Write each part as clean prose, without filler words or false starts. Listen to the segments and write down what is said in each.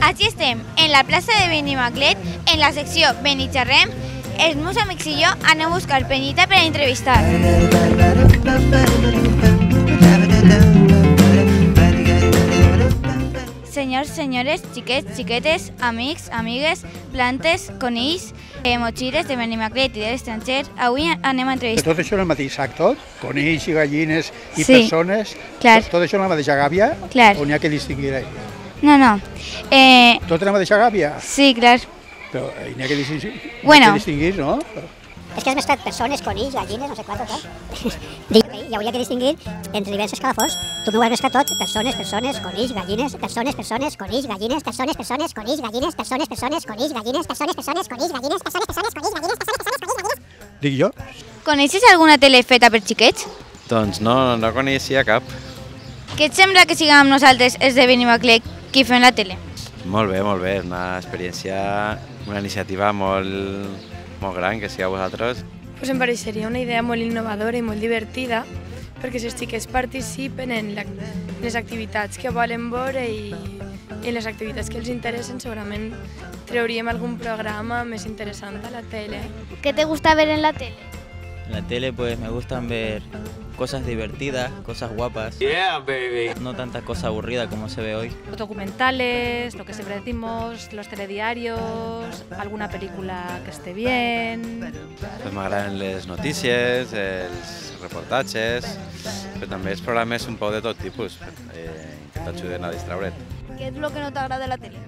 Així estem, en la plaça de Benimaclet, en la secció Benixarrem. Els meus amics i jo anem a buscar penyita per a entrevistar. Senyors, senyores, xiquets, xiquetes, amics, amigues, plantes, conills, motxilles de Benimaclet i de l'estranger, avui anem a entrevistar. Tot això en el mateix sac, tot? Conills i gallines i persones? Clar. Tot això en la mateixa gàbia? Clar. O n'hi ha que distingir? No. Tot en la mateixa gàbia? Sí, clar. Però n'hi ha que distingir, no? És que has mesclat persones, conills, gallines, no sé què, tot. Hi hauria que distingir entre diversos calafons. Tu m'ho has mesclat tot. Persones, conills, gallines, persones, conills, gallines, persones, conills, gallines, persones, conills, gallines, persones, conills, gallines, persones, conills, gallines. Dic jo? Coneixes alguna tele feta per xiquets? Doncs no coneixia cap. Què et sembla que siguem nosaltres, els de Benimaclet, qui fem la tele? Molt bé, és una experiència, una iniciativa molt gran que sigueu vosaltres. Pues em pareixeria una idea molt innovadora i molt divertida perquè els xiquets participen en les activitats que volen veure i en les activitats que els interessen segurament trauríem algun programa més interessant a la tele. ¿Qué te gusta ver en la tele? En la tele pues me gustan ver cosas divertidas, cosas guapas. Yeah, baby. No tanta cosa aburrida como se ve hoy. Los documentales, lo que siempre decimos, los telediarios, alguna película que esté bien. Pues m'agraden les notícies, els reportatges, però també els programes un poc de tot tipus, que t'ajuden a distraure't. ¿Qué es lo que no t'agrada de la tele?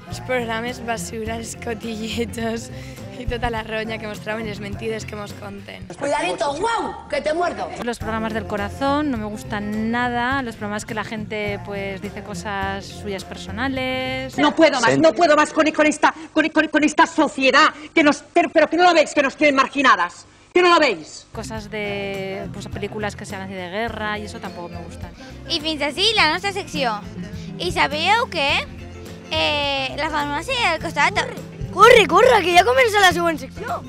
Els programes basura, els cotilletos y tota la roña que mostraven y las mentides que nos conten. Cuidadito, guau, que te muerdo. Los programas del corazón no me gustan nada, los programas que la gente pues dice cosas suyas personales. No puedo más con esta sociedad pero que no lo veis, que nos tienen marginadas. ¿Que no lo veis? Cosas de pues, películas que sean así de guerra y eso tampoco me gustan. I fins així la nostra secció. I sabíeu que la farmàcia al costat... Corre, que ja comença la següent secció.